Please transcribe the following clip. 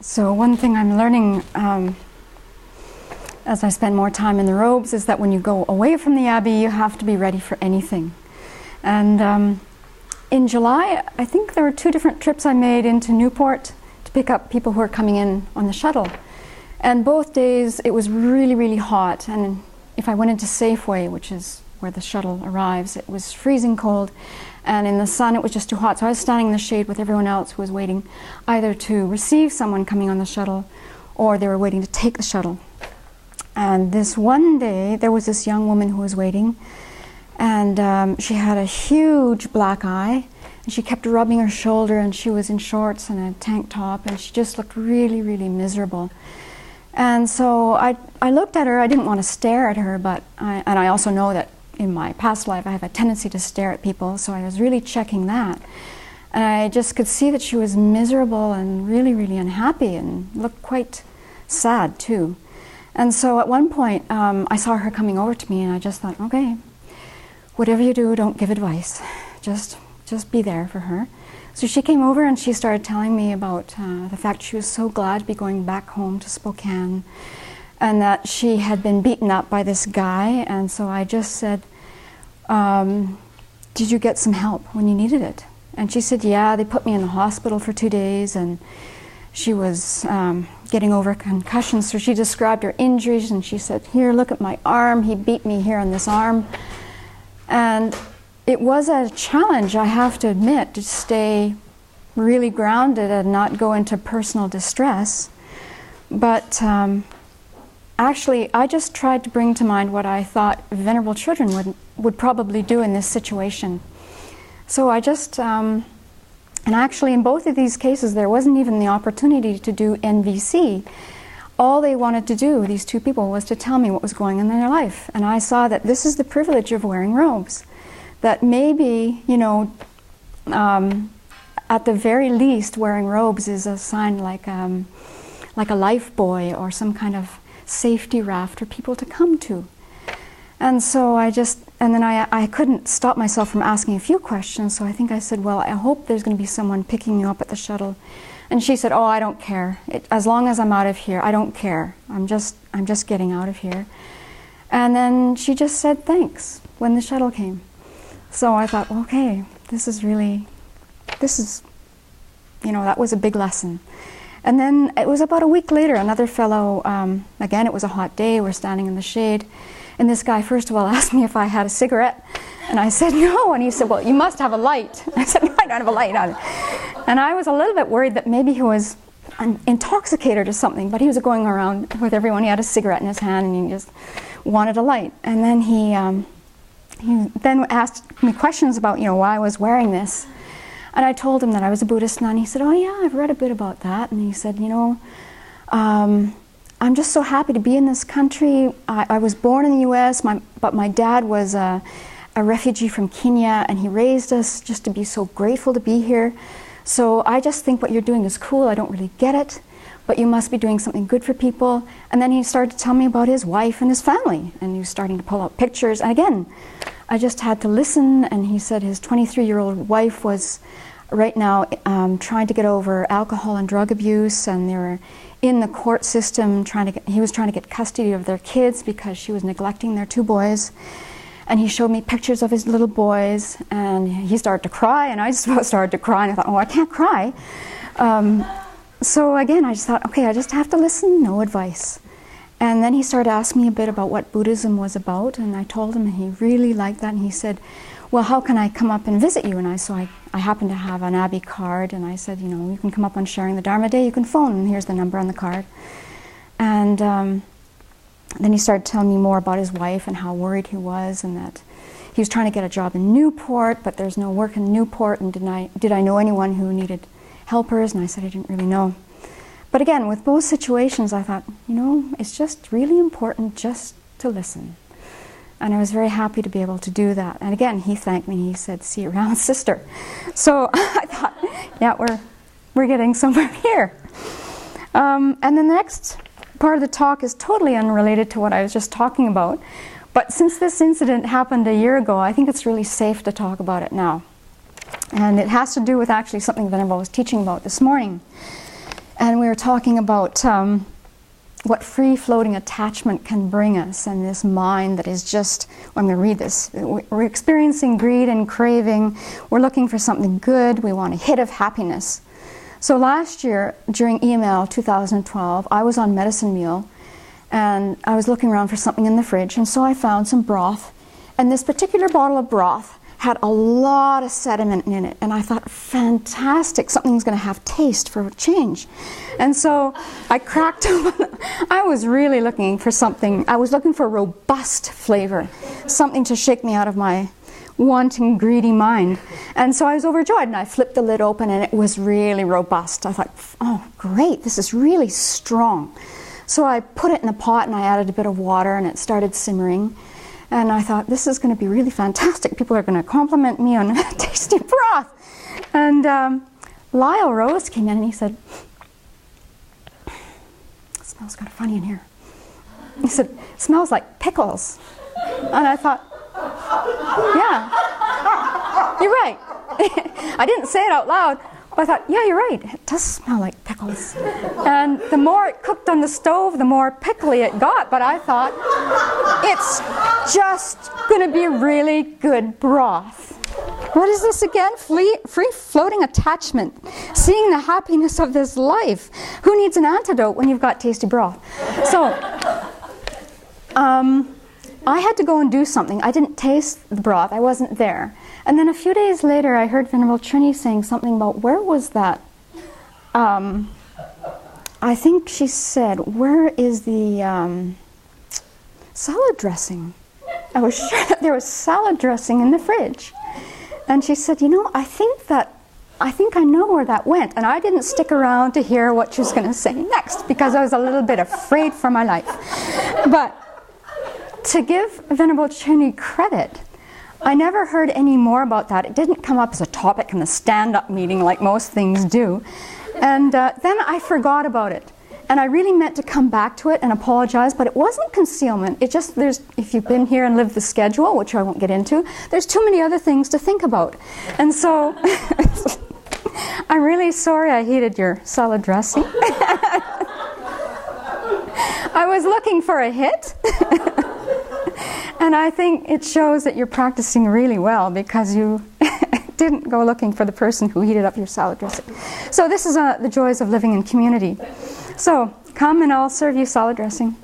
So one thing I'm learning as I spend more time in the robes is that when you go away from the Abbey, you have to be ready for anything. And in July, I think there were 2 different trips I made into Newport to pick up people who are coming in on the shuttle. And both days it was really, really hot. And if I went into Safeway, which is where the shuttle arrives, it was freezing cold. And in the sun, it was just too hot. So I was standing in the shade with everyone else who was waiting either to receive someone coming on the shuttle or they were waiting to take the shuttle. And this one day, there was this young woman who was waiting, and she had a huge black eye, and she kept rubbing her shoulder, and she was in shorts and a tank top, and she just looked really, really miserable. And so I looked at her. I didn't want to stare at her, but I also know that in my past life I have a tendency to stare at people, so I was really checking that. And I just could see that she was miserable and really, really unhappy and looked quite sad too. And so at one point, I saw her coming over to me, and I just thought, okay, whatever you do, don't give advice. Just be there for her. So she came over and she started telling me about the fact she was so glad to be going back home to Spokane, and that she had been beaten up by this guy. And so I just said, did you get some help when you needed it? And she said, yeah, they put me in the hospital for 2 days, and she was getting over concussions, so she described her injuries, and she said, here, look at my arm, he beat me here on this arm. And it was a challenge, I have to admit, to stay really grounded and not go into personal distress. But actually, I just tried to bring to mind what I thought venerable children would probably do in this situation. So I just and actually, in both of these cases, there wasn't even the opportunity to do NVC. All they wanted to do, these 2 people, was to tell me what was going on in their life. And I saw that this is the privilege of wearing robes. That maybe, you know, at the very least, wearing robes is a sign like a life buoy or some kind of safety raft for people to come to. And so and then I couldn't stop myself from asking a few questions, so I think I said, well, I hope there's going to be someone picking you up at the shuttle. And she said, oh, I don't care. As long as I'm out of here, I don't care. I'm just getting out of here. And then she just said thanks when the shuttle came. So I thought, well, okay, this is, you know, that was a big lesson. And then it was about a week later, another fellow, again, it was a hot day, we're standing in the shade, and this guy, first of all, asked me if I had a cigarette, and I said no, and he said, well, you must have a light. I said, no, I don't have a light on. And I was a little bit worried that maybe he was intoxicated or something, but he was going around with everyone. He had a cigarette in his hand, and he just wanted a light. And then he then asked me questions about, you know, why I was wearing this. And I told him that I was a Buddhist nun. He said, oh yeah, I've read a bit about that. And he said, you know, I'm just so happy to be in this country. I was born in the US, but my dad was a refugee from Kenya, and he raised us just to be so grateful to be here. So I just think what you're doing is cool. I don't really get it, but you must be doing something good for people. And then he started to tell me about his wife and his family, and he was starting to pull out pictures. And again, I just had to listen, and he said his 23-year-old wife was right now trying to get over alcohol and drug abuse, and they were in the court system he was trying to get custody of their kids because she was neglecting their 2 boys. And he showed me pictures of his little boys, and he started to cry, and I just about started to cry, and I thought, oh, I can't cry. So again, I just thought, okay, I just have to listen, no advice. And then he started asking me a bit about what Buddhism was about, and I told him, and he really liked that, and he said, well, how can I come up and visit you? And I happened to have an Abbey card, and I said, you know, you can come up on Sharing the Dharma Day, you can phone, and here's the number on the card. And then he started telling me more about his wife and how worried he was, and that he was trying to get a job in Newport, but there's no work in Newport, and did I know anyone who needed helpers? And I said I didn't really know. But again, with both situations, I thought, you know, it's just really important just to listen. And I was very happy to be able to do that. And again, he thanked me. He said, see you around, sister. So I thought, yeah, we're getting somewhere here. And the next part of the talk is totally unrelated to what I was just talking about. But since this incident happened a year ago, I think it's really safe to talk about it now. And it has to do with actually something Venerable was teaching about this morning. And we were talking about what free-floating attachment can bring us, and this mind that is just, I'm going to read this, we're experiencing greed and craving, we're looking for something good, we want a hit of happiness. So last year, during email 2012, I was on medicine meal, and I was looking around for something in the fridge, and so I found some broth, and this particular bottle of broth had a lot of sediment in it, and I thought, fantastic, something's going to have taste for a change. And so I cracked open. I was really looking for something. I was looking for a robust flavor, something to shake me out of my wanting, greedy mind. And so I was overjoyed, and I flipped the lid open, and it was really robust. I thought, oh, great, this is really strong. So I put it in the pot, and I added a bit of water, and it started simmering. And I thought, this is going to be really fantastic. People are going to compliment me on tasty broth. And Lyle Rose came in and he said, it smells kind of funny in here. He said, it smells like pickles. And I thought, yeah, you're right. I didn't say it out loud, but I thought, yeah, you're right. It does smell like pickles. And the more it cooked on the stove, the more pickly it got. But I thought, it's just going to be really good broth. What is this again? Free-floating attachment. Seeing the happiness of this life. Who needs an antidote when you've got tasty broth? So, I had to go and do something. I didn't taste the broth. I wasn't there. And then a few days later, I heard Venerable Trini saying something about, where was that? I think she said, where is the salad dressing? I was sure that there was salad dressing in the fridge. And she said, you know, I think I know where that went. And I didn't stick around to hear what she was going to say next, because I was a little bit afraid for my life. But to give Venerable Trini credit, I never heard any more about that. It didn't come up as a topic in the stand-up meeting like most things do. And then I forgot about it. And I really meant to come back to it and apologize, but it wasn't concealment. It just, if you've been here and lived the schedule, which I won't get into, there's too many other things to think about. And so, I'm really sorry I hated your salad dressing. I was looking for a hit. And I think it shows that you're practicing really well, because you didn't go looking for the person who heated up your salad dressing. So this is the joys of living in community. So come and I'll serve you salad dressing.